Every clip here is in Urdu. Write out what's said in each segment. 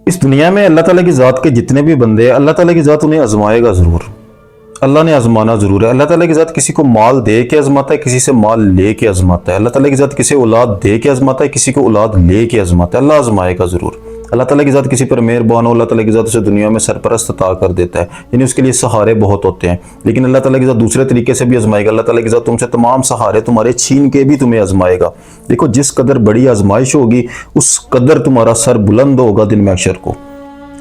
اس دنیا میں اللہ تعالیٰ کی ذات کے جتنے بھی بندے ہیں، اللہ تعالیٰ کی ذات انہیں آزمائے گا ضرور، اللہ نے آزمانا ضرور ہے۔ اللہ تعالیٰ کی ذات کسی کو مال دے کے آزماتا ہے، کسی سے مال لے کے آزماتا ہے۔ اللہ تعالیٰ کی ذات کسی اولاد دے کے آزماتا ہے، کسی کو اولاد لے کے آزماتا ہے۔ اللہ آزمائے گا ضرور۔ اللہ تعالیٰ کی ذات کسی پر مہربان ہو، اللہ تعالیٰ کی ذات اسے دنیا میں سرپرست عطا کر دیتا ہے، یعنی اس کے لیے سہارے بہت ہوتے ہیں۔ لیکن اللہ تعالیٰ کی ذات دوسرے طریقے سے بھی آزمائے گا۔ اللہ تعالیٰ کی ذات تم سے تمام سہارے تمہارے چھین کے بھی تمہیں آزمائے گا۔ دیکھو، جس قدر بڑی آزمائش ہوگی اس قدر تمہارا سر بلند ہوگا دن محشر کو۔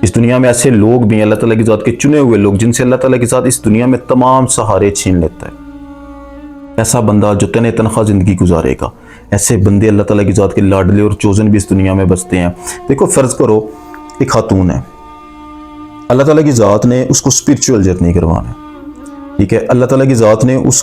اس دنیا میں ایسے لوگ بھی ہیں، اللہ تعالیٰ کی ذات کے چنے ہوئے لوگ، جن سے اللہ تعالیٰ کی ذات اس دنیا میں تمام سہارے چھین لیتا ہے۔ ایسا بندہ جو تن تنخواہ زندگی گزارے گا، ایسے بندے اللہ تعالیٰ کی ذات کے لاڈلے اور چوزن بھی اس دنیا میں بستے ہیں۔ دیکھو، فرض کرو ایک خاتون ہے، اللہ تعالیٰ کی ذات نے اس کو اسپرچول جرنی کروانا ہے، ٹھیک ہے، اللہ تعالیٰ کی ذات نے اس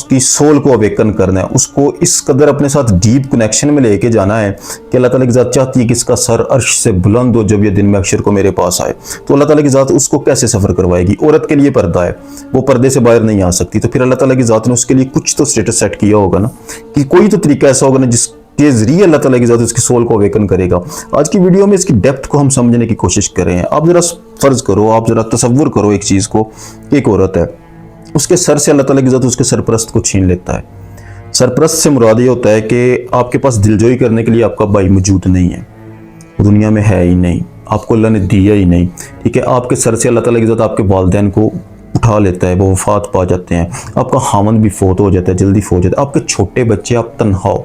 کی سول کو اویکن کرنا ہے، اس کو اس قدر اپنے ساتھ ڈیپ کنیکشن میں لے کے جانا ہے کہ اللہ تعالیٰ کی ذات چاہتی ہے کہ اس کا سر عرش سے بلند ہو جب یہ دن محشر کو میرے پاس آئے۔ تو اللہ تعالیٰ کی ذات اس کو کیسے سفر کروائے گی؟ عورت کے لیے پردہ ہے، وہ پردے سے باہر نہیں آ سکتی، تو پھر اللہ تعالیٰ کی ذات نے اس کے لیے کچھ تو اسٹیٹس سیٹ کیا ہوگا نا، کہ کوئی تو طریقہ ایسا ہوگا نا جس کے ذریعے اللہ تعالیٰ کی ذات اس کی سول کو اویکن کرے گا۔ آج کی ویڈیو میں اس کی ڈیپتھ کو ہم سمجھنے کی کوشش کر رہے ہیں۔ آپ ذرا فرض کرو، آپ ذرا تصور کرو ایک چیز کو، ایک عورت ہے، اس کے سر سے اللہ تعالیٰ کی ذات اس کے سرپرست کو چھین لیتا ہے۔ سرپرست سے مراد یہ ہوتا ہے کہ آپ کے پاس دلجوئی کرنے کے لیے آپ کا بھائی موجود نہیں ہے، دنیا میں ہے ہی نہیں، آپ کو اللہ نے دیا ہی نہیں، ٹھیک ہے۔ آپ کے سر سے اللہ تعالیٰ کی ذات آپ کے والدین کو اٹھا لیتا ہے، وہ وفات پا جاتے ہیں، آپ کا خامند بھی فوت ہو جاتا ہے، جلدی فوت ہو جاتا ہے، آپ کے چھوٹے بچے، آپ تنہا ہو،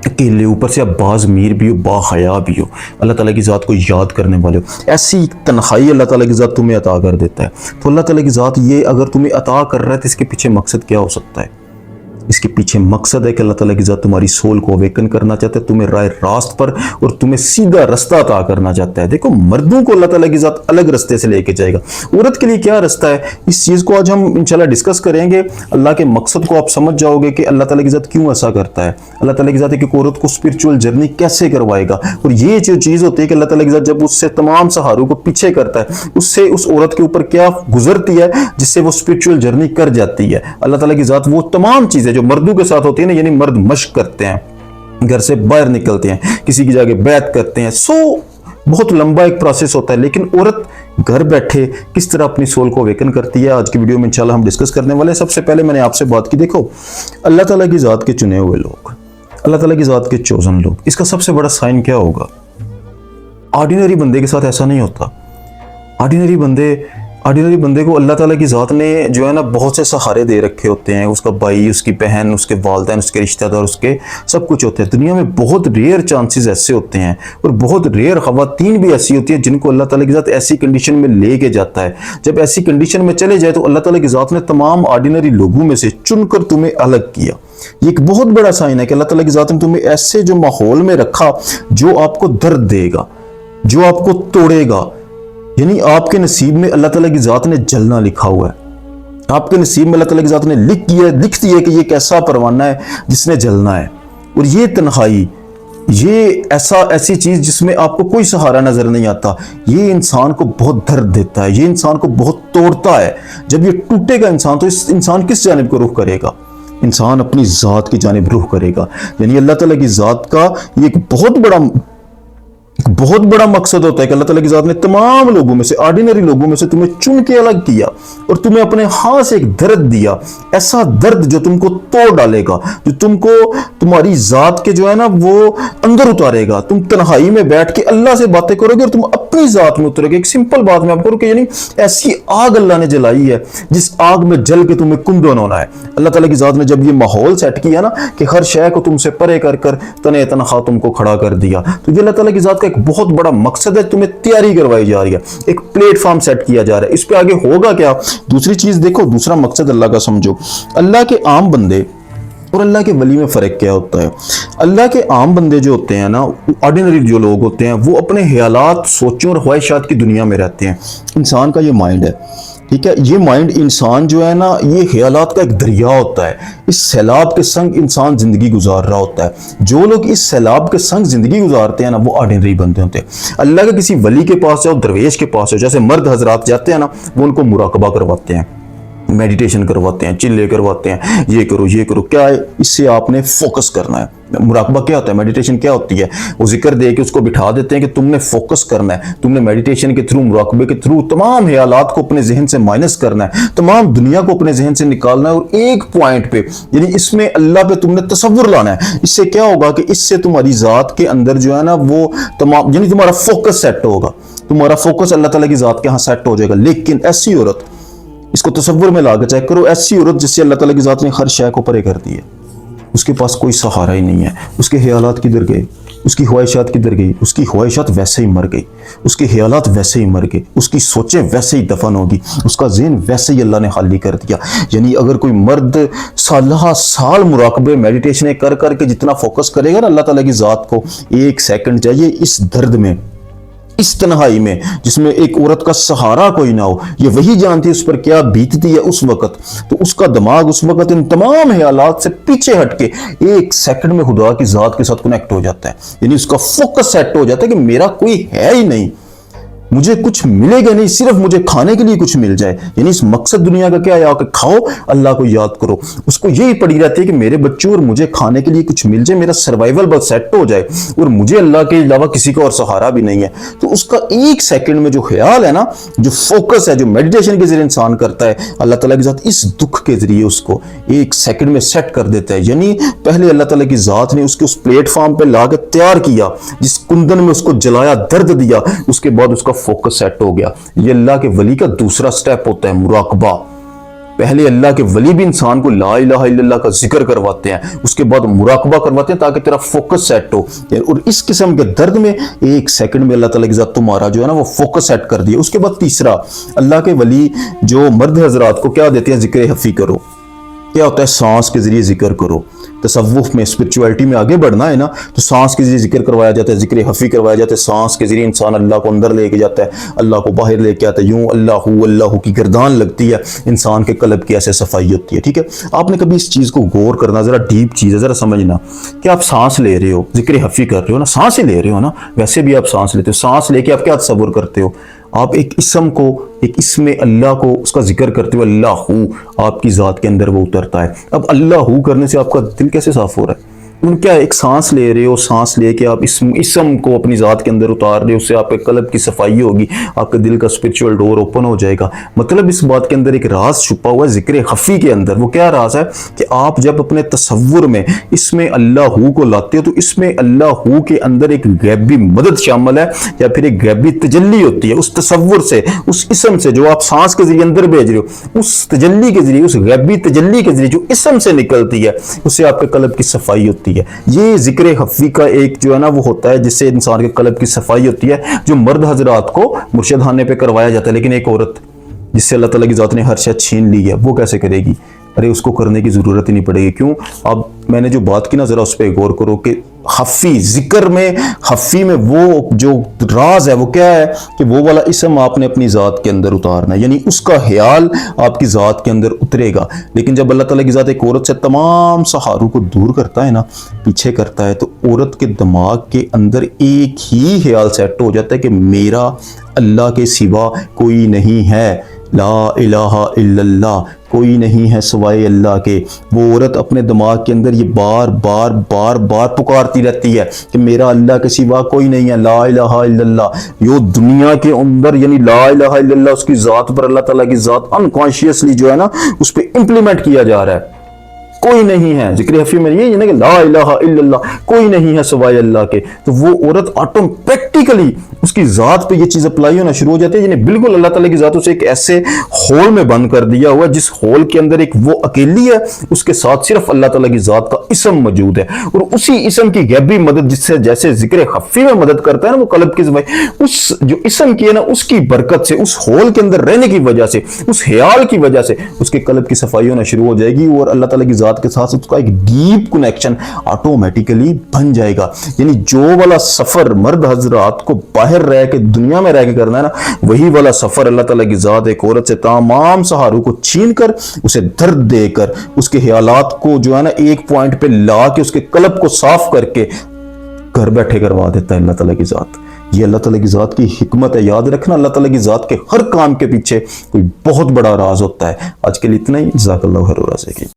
اکیلے، اوپر سے آپ باز میر بھی ہو، با حیا بھی ہو، اللہ تعالیٰ کی ذات کو یاد کرنے والے ہو، ایسی تنہائی اللہ تعالیٰ کی ذات تمہیں عطا کر دیتا ہے۔ تو اللہ تعالیٰ کی ذات یہ اگر تمہیں عطا کر رہا ہے تو اس کے پیچھے مقصد کیا ہو سکتا ہے؟ اس کے پیچھے مقصد ہے کہ اللہ تعالیٰ کی ذات تمہاری سول کو اویکن کرنا چاہتا ہے، تمہیں راہ راست پر اور تمہیں سیدھا رستہ عطا کرنا چاہتا ہے۔ دیکھو، مردوں کو اللہ تعالیٰ کی ذات الگ رستے سے لے کے جائے گا، عورت کے لیے کیا رستہ ہے، اس چیز کو آج ہم انشاءاللہ ڈسکس کریں گے۔ اللہ کے مقصد کو آپ سمجھ جاؤ گے کہ اللہ تعالیٰ کی ذات کیوں ایسا کرتا ہے، اللہ تعالیٰ کی ذات ایک عورت کو اسپرچول جرنی کیسے کروائے گا، اور یہ جو چیز ہوتی ہے کہ اللہ تعالیٰ کی ذات جب اس سے تمام سہاروں کو پیچھے کرتا ہے، اس سے اس عورت کے اوپر کیا گزرتی ہے جس سے وہ اسپرچول جرنی کر جاتی ہے۔ اللہ تعالیٰ کی ذات وہ تمام چیزیں جو مردوں کے ساتھ ہوتی ہیں نا، یعنی مرد مشق کرتے ہیں، گھر سے باہر نکلتے ہیں، کسی کی جگہ بیعت کرتے ہیں، بہت لمبا ایک پروسیس ہوتا ہے، لیکن عورت گھر بیٹھے کس طرح اپنی سول کو اویکن کرتی ہے، آج کی ویڈیو میں انشاءاللہ ہم ڈسکس کرنے والے ہیں۔ سب سے پہلے میں نے آپ سے بات کی، دیکھو، اللہ تعالیٰ کی ذات کے چنے ہوئے لوگ، اللہ تعالیٰ کی ذات کے چوزن لوگ، اس کا سب سے بڑا سائن کیا ہوگا؟ آرڈینری بندے کے ساتھ ایسا نہیں ہوتا۔ آرڈینری بندے کو اللہ تعالیٰ کی ذات نے جو ہے نا بہت سے سہارے دے رکھے ہوتے ہیں، اس کا بھائی، اس کی بہن، اس کے والدین، اس کے رشتہ دار، اس کے سب کچھ ہوتے ہیں۔ دنیا میں بہت ریئر چانسز ایسے ہوتے ہیں، اور بہت ریئر خواتین بھی ایسی ہوتی ہیں جن کو اللہ تعالیٰ کی ذات ایسی کنڈیشن میں لے کے جاتا ہے۔ جب ایسی کنڈیشن میں چلے جائے تو اللہ تعالیٰ کی ذات نے تمام آرڈینری لوگوں میں سے چن کر تمہیں الگ کیا۔ یہ ایک بہت بڑا سائن ہے کہ اللہ تعالیٰ کی ذات نے تمہیں ایسے جو ماحول میں رکھا جو آپ کو درد دے گا، جو آپ کو توڑے گا، یعنی آپ کے نصیب میں اللہ تعالیٰ کی ذات نے جلنا لکھا ہوا ہے، آپ کے نصیب میں اللہ تعالیٰ کی ذات نے لکھ دی ہے کہ یہ کیسا پروانہ ہے جس نے جلنا ہے۔ اور یہ تنہائی، یہ ایسی چیز جس میں آپ کو کوئی سہارا نظر نہیں آتا، یہ انسان کو بہت درد دیتا ہے، یہ انسان کو بہت توڑتا ہے۔ جب یہ ٹوٹے گا انسان، تو اس انسان کس جانب کو رخ کرے گا؟ انسان اپنی ذات کی جانب رخ کرے گا۔ یعنی اللہ تعالیٰ کی ذات کا یہ ایک بہت بڑا مقصد ہوتا ہے کہ اللہ تعالیٰ کی ذات نے تمام لوگوں میں سے، آرڈینری لوگوں میں سے تمہیں چن کے الگ کیا، اور تمہیں اپنے ہاتھ سے ایک درد دیا، ایسا درد جو تم کو توڑ ڈالے گا، جو تم کو تمہاری ذات کے جو ہے نا وہ اندر اتارے گا۔ تم تنہائی میں بیٹھ کے اللہ سے باتیں کرو گے اور تم اپنی ذات میں اترے گے۔ ایک سمپل بات میں آپ کروں کہ یعنی ایسی آگ اللہ نے جلائی ہے جس آگ میں جل کے تمہیں کندن ہونا ہے۔ اللہ تعالیٰ کی ذات نے جب یہ ماحول سیٹ کیا نا کہ ہر شے کو تم سے پرے کر کر تنے تنہا تم کو کھڑا کر دیا، تو یہ اللہ تعالیٰ کی ذات کا ایک بہت بڑا مقصد ہے، تمہیں تیاری کروائی جا رہی ہے، ایک پلیٹ فارم سیٹ کیا جا رہا ہے۔ اس پہ آگے ہوگا کیا؟ دوسری چیز دیکھو، دوسرا مقصد اللہ کا سمجھو، اللہ کے عام بندے اور اللہ کے ولی میں فرق کیا ہوتا ہے؟ اللہ کے عام بندے جو ہوتے ہیں نا، آرڈینری جو لوگ ہوتے ہیں، وہ اپنے خیالات، سوچوں اور خواہشات کی دنیا میں رہتے ہیں۔ انسان کا یہ مائنڈ ہے، ٹھیک ہے، یہ مائنڈ انسان جو ہے نا، یہ خیالات کا ایک دریا ہوتا ہے، اس سیلاب کے سنگ انسان زندگی گزار رہا ہوتا ہے۔ جو لوگ اس سیلاب کے سنگ زندگی گزارتے ہیں نا، وہ آرڈینری بندے ہوتے ہیں۔ اللہ کے کسی ولی کے پاس جاؤ، درویش کے پاس جاؤ، جیسے مرد حضرات جاتے ہیں نا، وہ ان کو مراقبہ کرواتے ہیں، میڈیٹیشن کرواتے ہیں, چلے کرواتے ہیں, یہ کرو, کیا ہے اس سے آپ نے فوکس کرنا ہے. مراقبہ کیا ہوتا ہے, میڈیٹیشن کیا ہوتی ہے, وہ ذکر دے کے اس کو بٹھا دیتے ہیں کہ تم نے فوکس کرنا ہے, تم نے میڈیٹیشن کے تھرو, مراقبے کے تھرو تمام خیالات کو اپنے ذہن سے مائنس کرنا ہے, تمام دنیا کو اپنے ذہن سے نکالنا ہے, اور ایک پوائنٹ پہ یعنی اس میں اللہ پہ تم نے تصور لانا ہے. اس سے کیا ہوگا کہ اس سے تمہاری ذات کے اندر جو ہے نا وہ تمام یعنی تمہارا فوکس سیٹ ہوگا, تمہارا فوکس اللہ تعالیٰ کی ذات کے ہاں سیٹ ہو جائے گا. لیکن ایسی عورت, اس کو تصور میں لا کے چیک کرو, ایسی عورت جس سے اللہ تعالیٰ کی ذات نے ہر شے کو پرے کر دی ہے, اس کے پاس کوئی سہارا ہی نہیں ہے, اس کے خیالات کدھر گئے, اس کی خواہشات کدھر گئی, اس کی خواہشات ویسے ہی مر گئی, اس کے خیالات ویسے ہی مر گئے, اس کی سوچیں ویسے ہی دفن ہوگی, اس کا ذہن ویسے ہی اللہ نے خالی کر دیا. یعنی اگر کوئی مرد سالہ سال مراقبے میڈیٹیشن کر کر کے جتنا فوکس کرے گا نا اللہ تعالیٰ کی ذات کو, ایک سیکنڈ چاہیے اس درد میں, اس تنہائی میں جس میں ایک عورت کا سہارا کوئی نہ ہو, یہ وہی جانتی ہے اس پر کیا بیتتی ہے اس وقت, تو اس کا دماغ اس وقت ان تمام خیالات سے پیچھے ہٹ کے ایک سیکنڈ میں خدا کی ذات کے ساتھ کنیکٹ ہو جاتا ہے. یعنی اس کا فوکس سیٹ ہو جاتا ہے کہ میرا کوئی ہے ہی نہیں, مجھے کچھ ملے گا نہیں, صرف مجھے کھانے کے لیے کچھ مل جائے. یعنی اس مقصد دنیا کا کیا ہے کہ کھاؤ, اللہ کو یاد کرو. اس کو یہی پڑی رہتی ہے کہ میرے بچوں اور مجھے کھانے کے لیے کچھ مل جائے, میرا سروائیول بس سیٹ ہو جائے, اور مجھے اللہ کے علاوہ کسی کا اور سہارا بھی نہیں ہے. تو اس کا ایک سیکنڈ میں جو خیال ہے نا, جو فوکس ہے, جو میڈیٹیشن کے ذریعے انسان کرتا ہے, اللہ تعالیٰ کے ذات اس دکھ کے ذریعے اس کو ایک سیکنڈ میں سیٹ کر دیتا ہے. یعنی پہلے اللہ تعالیٰ کی ذات نے اس کے اس پلیٹ فارم پہ لا کے تیار کیا, جس کندن میں اس کو جلایا, درد دیا, اس کے بعد اس کا فوکس سیٹ ہو گیا. یہ اللہ کے ولی کا دوسرا سٹیپ ہوتا ہے مراقبہ. پہلے اللہ کے ولی بھی انسان کو لا الہ الا اللہ کا ذکر کرواتے ہیں, اس کے بعد مراقبہ کرواتے ہیں تاکہ تیرا فوکس سیٹ ہو. اور اس قسم کے درد میں ایک سیکنڈ میں اللہ تعالیٰ کی ذات تمہارا جو ہے نا وہ فوکس سیٹ کر دیا. اس کے بعد تیسرا, اللہ کے ولی جو مرد حضرات کو کیا دیتے ہیں, ذکر خفی کرو. کیا ہوتا ہے, سانس کے ذریعے ذکر کرو. تصوف میں, اسپرچویلٹی میں آگے بڑھنا ہے نا, تو سانس کے ذریعے ذکر کروایا جاتا ہے, ذکر خفی کروایا جاتا ہے. سانس کے ذریعے انسان اللہ کو اندر لے کے جاتا ہے, اللہ کو باہر لے کے آتا ہے. یوں اللہ کی گردان لگتی ہے, انسان کے قلب کی ایسے صفائی ہوتی ہے. ٹھیک ہے, آپ نے کبھی اس چیز کو غور کرنا, ذرا ڈیپ چیز ہے, ذرا سمجھنا کہ آپ سانس لے رہے ہو, ذکر خفی کر رہے ہو نا, سانس ہی لے رہے ہو نا, ویسے بھی آپ سانس لیتے ہو. سانس لے کے آپ کیا تصور کرتے ہو, آپ ایک اسم کو, ایک اسم اللہ کو, اس کا ذکر کرتے ہو, اللہ ہو, آپ کی ذات کے اندر وہ اترتا ہے. اب اللہ ہو کرنے سے آپ کا دل کیسے صاف ہو رہا ہے؟ کیا ایک سانس لے رہے ہو, سانس لے کے آپ اسم کو اپنی ذات کے اندر اتار رہے ہو, اس سے آپ کے قلب کی صفائی ہوگی, آپ کے دل کا اسپرچول ڈور اوپن ہو جائے گا. مطلب اس بات کے اندر ایک راز چھپا ہوا ہے ذکر خفی کے اندر. وہ کیا راز ہے کہ آپ جب اپنے تصور میں اس میں اللہ ہو کو لاتے ہو, تو اس میں اللہ ہو کے اندر ایک غیبی مدد شامل ہے, یا پھر ایک غیبی تجلی ہوتی ہے اس تصور سے, اس اسم سے جو آپ سانس کے ذریعے اندر بھیج رہے ہو, اس تجلی کے ذریعے, اس غیبی تجلی کے ذریعے جو اسم سے نکلتی ہے, اس سے آپ کے قلب کی صفائی ہوتی ہے. یہ ذکر خفی کا ایک جو ہے نا وہ ہوتا ہے جس سے انسان کے قلب کی صفائی ہوتی ہے, جو مرد حضرات کو مرشد خانے پہ کروایا جاتا ہے. لیکن ایک عورت جس سے اللہ تعالیٰ کی ذات نے ہر شے چھین لی ہے, وہ کیسے کرے گی؟ ارے اس کو کرنے کی ضرورت ہی نہیں پڑے گی. کیوں؟ اب میں نے جو بات کی نا, ذرا اس پہ غور کرو کہ خفی ذکر میں, خفی میں وہ جو راز ہے وہ کیا ہے کہ وہ والا اسم آپ نے اپنی ذات کے اندر اتارنا ہے, یعنی اس کا خیال آپ کی ذات کے اندر اترے گا. لیکن جب اللہ تعالیٰ کی ذات ایک عورت سے تمام سہاروں کو دور کرتا ہے نا, پیچھے کرتا ہے, تو عورت کے دماغ کے اندر ایک ہی خیال سیٹ ہو جاتا ہے کہ میرا اللہ کے سوا کوئی نہیں ہے, لا الہ الا اللہ, کوئی نہیں ہے سوائے اللہ کے. وہ عورت اپنے دماغ کے اندر یہ بار بار بار بار پکارتی رہتی ہے کہ میرا اللہ کے سوا کوئی نہیں ہے, لا الہ الا اللہ. یہ دنیا کے اندر یعنی لا الہ الا اللہ, اس کی ذات پر اللہ تعالیٰ کی ذات انکانشیسلی جو ہے نا اس پہ امپلیمنٹ کیا جا رہا ہے. کوئی نہیں ہے, ذکر خفی میں یہ کہ لا الہ الا اللہ, کوئی نہیں ہے سوائے اللہ کے. تو وہ عورت آٹومیٹکلی اس کی ذات پہ یہ چیز اپلائی ہونا شروع ہو جاتی ہے. یعنی بالکل اللہ تعالیٰ کی ذات اسے ایک ایسے ہول میں بند کر دیا ہوا ہے جس ہول کے اندر ایک وہ اکیلی ہے, اس کے ساتھ صرف اللہ تعالیٰ کی ذات کا اسم موجود ہے, اور اسی اسم کی غیبی مدد جس سے جیسے ذکر خفی میں مدد کرتا ہے نا وہ قلب کی صفائی, اس جو اسم کی ہے نا اس کی برکت سے, اس ہول کے اندر رہنے کی وجہ سے, اس خیال کی وجہ سے اس کے قلب کی صفائی ہونا شروع ہو جائے گی, اور اللہ تعالیٰ کی ذات کے ساتھ اس کا ایک ڈیپ کنیکشن آٹومیٹیکلی بن جائے گا. یعنی جو والا سفر مرد حضرات کو باہر رہ کے دنیا میں رہ کے کرنا ہے نا, وہی والا سفر اللہ تعالیٰ کی ذات ایک عورت سے تمام سہاروں کو چھین کر, اسے درد دے کر, اس کے خیالات کو جو ہے نا ایک پوائنٹ پہ لا کے اس کے قلب کو صاف کر کے گھر بیٹھے کروا دیتا ہے اللہ تعالیٰ کی ذات. یہ اللہ تعالیٰ کی ذات کی حکمت ہے. یاد رکھنا اللہ تعالیٰ کی ذات کے ہر کام کے پیچھے کوئی بہت بڑا راز ہوتا ہے. آج کے لیے اتنا ہی. جزاک اللہ خیر.